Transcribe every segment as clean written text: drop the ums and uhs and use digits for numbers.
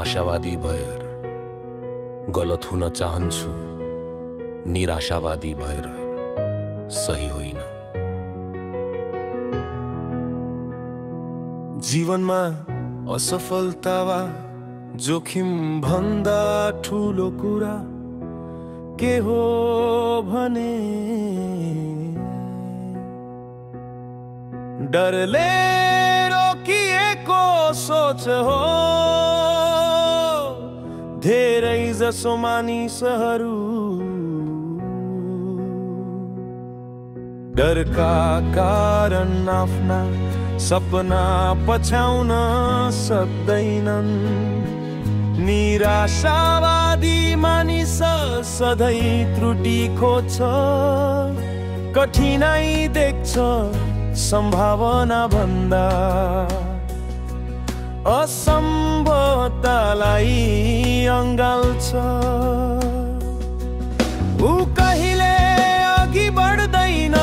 आशावादी भएर गलत हुन चाहन्छु, निराशावादी भएर सही होइन। जीवनमा असफलता वा जोखिम भन्दा ठुलो कुरा के हो भने डरले रोकिएको सोच हो। धेरै जसो मानिसहरू डरका कारण आफ्ना सपना पछ्याउन सक्दैनन्। निराशावादी मानिस सधैँ त्रुटि खोज्छ, कठिनाई देख्छ सम्भावना भन्दा। असम्भवतालाई अँगाल्छ, ऊ कहिले अघि बढ्दैन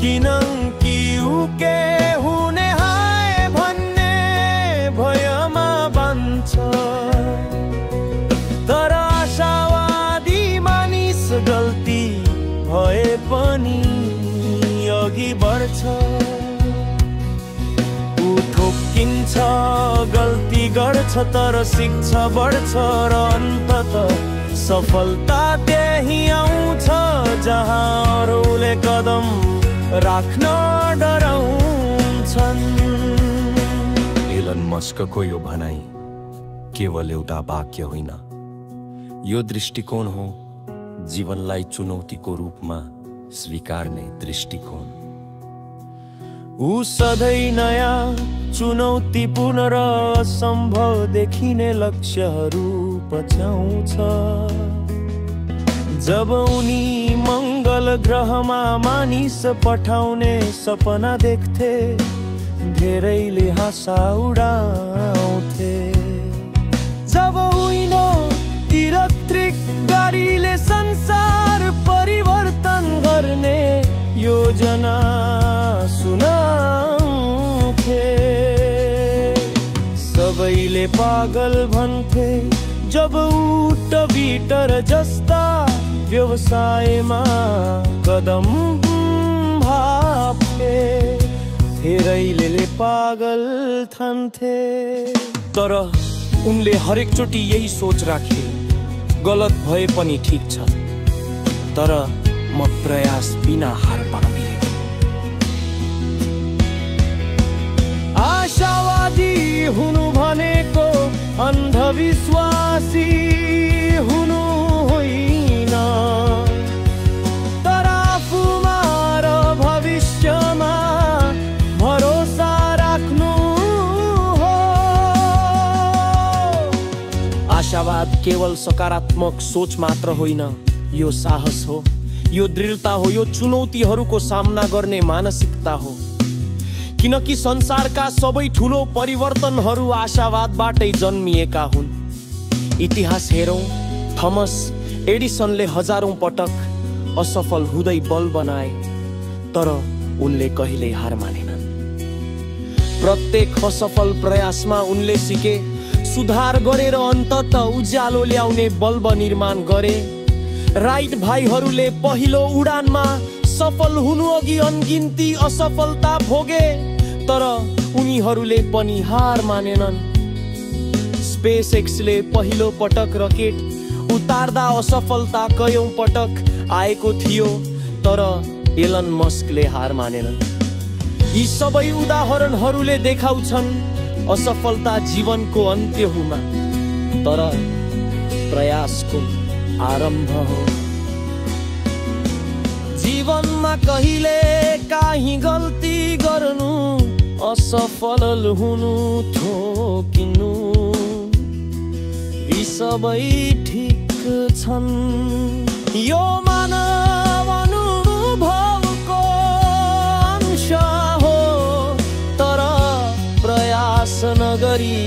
किनकि ऊ के हुने हाय भन्ने भयमा बान्छ। तर आशावादी मानिस गल्ती भए पनि अघि बढ्छ। ठोकिन्छ, गल्ती गर्छ, तर शिक्षा बढ्छ र अन्ततः सफलता त्यही आउँछ जहाँ अरूले कदम राख्न डराउँछन्। एलन मस्कको यो भनाइ केवल एउटा वाक्य होइन, यो दृष्टिकोण हो, जीवनलाई चुनौतीको रूपमा स्वीकार्ने दृष्टिकोण। ऊ सधैँ नयाँ चुनौतीपूर्ण र असम्भव देखिने लक्ष्यहरू पछ्याउँछ। जब उनी मङ्गल ग्रहमा मानिस पठाउने सपना देख्थे, धेरैले हाँसा उडाउँथे। जब उइनो इलेक्ट्रिक गाडीले संसार परिवर्तन गर्ने योजना सुनाउँथे, सबैले पागल भन्थे। जब ऊ ट्विटर जस्ता व्यवसायमा कदम भाप्थे, धेरैले पागल ठान्थे। तर उनले हरेक चोटि यही सोच राखे, गलत भए पनि ठिक छ, तर म प्रयास बिना हार मान्दिनँ। आशावादी हुनु भनेको अन्धविश्वासी हुनु होइन, तर आफूमा र भविष्यमा भरोसा राख्नु हो। आशावाद केवल सकारात्मक सोच मात्र होइन, यो साहस हो, यो दृढता हो, यो चुनौतीहरूको सामना गर्ने मानसिकता हो। किनकि संसारका सबै ठुलो परिवर्तनहरू आशावादबाटै जन्मिएका हुन्। इतिहास हेरौँ, थमस एडिसनले हजारौं पटक असफल हुँदै बल्ब बनाए, तर उनले कहिल्यै हार मानेनन्। प्रत्येक असफल प्रयासमा उनले सिके, सुधार गरेर अन्ततः उज्यालो ल्याउने बल्ब निर्माण गरे। राइट भाइहरूले पहिलो उडानमा सफल हुनु अघि अनगिन्ती असफलता भोगे, तर उनीहरूले पनि हार मानेनन्। स्पेस एक्सले पहिलो पटक रकेट उतार्दा असफलता कयौं पटक आएको थियो, तर एलन मस्कले हार मानेनन्। यी सबै उदाहरणहरूले देखाउँछन् असफलता जीवनको अन्त्य हुन, तर प्रयासको आरम्भ हो। जीवनमा कहिले काहीँ गल्ती गर्नु, असफल हुनु, ठोकिनु, यी सबै ठिक छन्। यो मानव अनुभवको अंश हो, तर प्रयास नगरी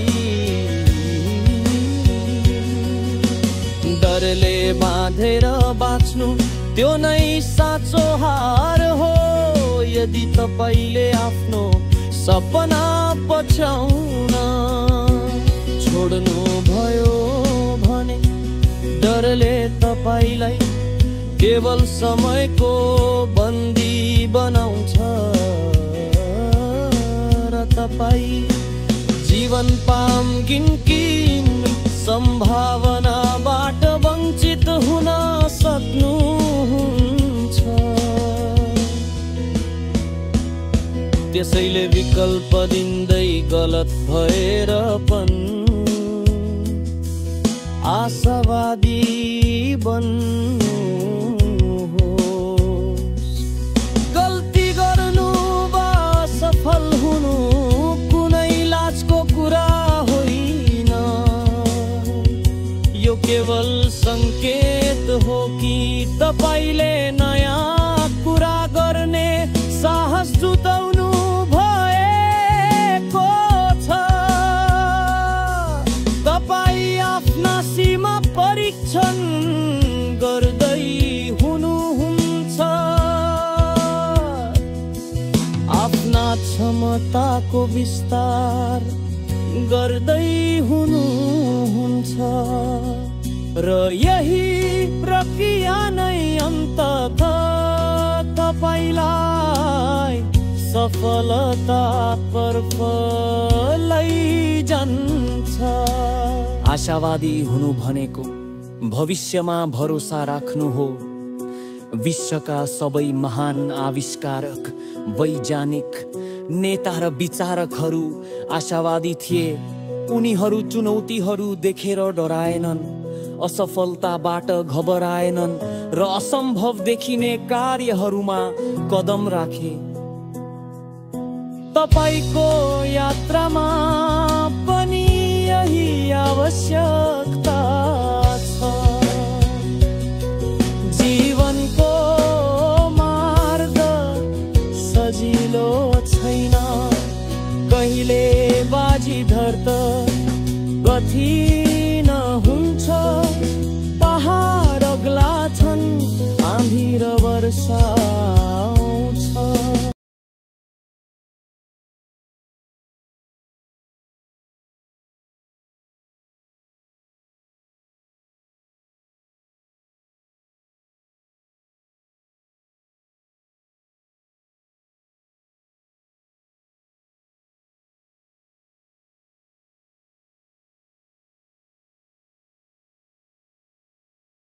डरले बाँधेर बाँच्नु, त्यो नै साँचो हार हो। यदि तपाईले आफ्नो सपना पछ्याउन छोड्नु भयो भने डरले तपाईलाई केवल समयको बन्दी बनाउँछ र तपाई जीवन पामगिन सम्भावनाबाट वञ्चित हुन सक्नुहुन्छ। त्यसैले विकल्प दिँदै गलत भएर पनि आशावादी बन्नुहोस्। गल्ती गर्नु वा सफल हुनु कुनै लाजको कुरा होइन, यो केवल संकेत हो कि तपाईले नयाँ कुरा गर्ने साहस जुटाउनु भएको छ। तपाई आफ्ना सीमा परीक्षण गर्दै हुनुहुन्छ, आफ्ना क्षमताको विस्तार गर्दै हुनुहुन्छ र यही प्रक्रिया नै अन्ततः तपाईलाई सफलतातर्फ लैजान्छ। आशावादी हुनु भनेको भविष्यमा भरोसा राख्नु हो। विश्वका सबै महान आविष्कारक, वैज्ञानिक, नेता र विचारकहरू आशावादी थिए। उनीहरू चुनौतीहरू देखेर डराएनन्, असफलताबाट घबराएनन् र असम्भव देखिने कार्यहरूमा कदम राखे। तपाईको यात्रामा पनि यही आवश्यकता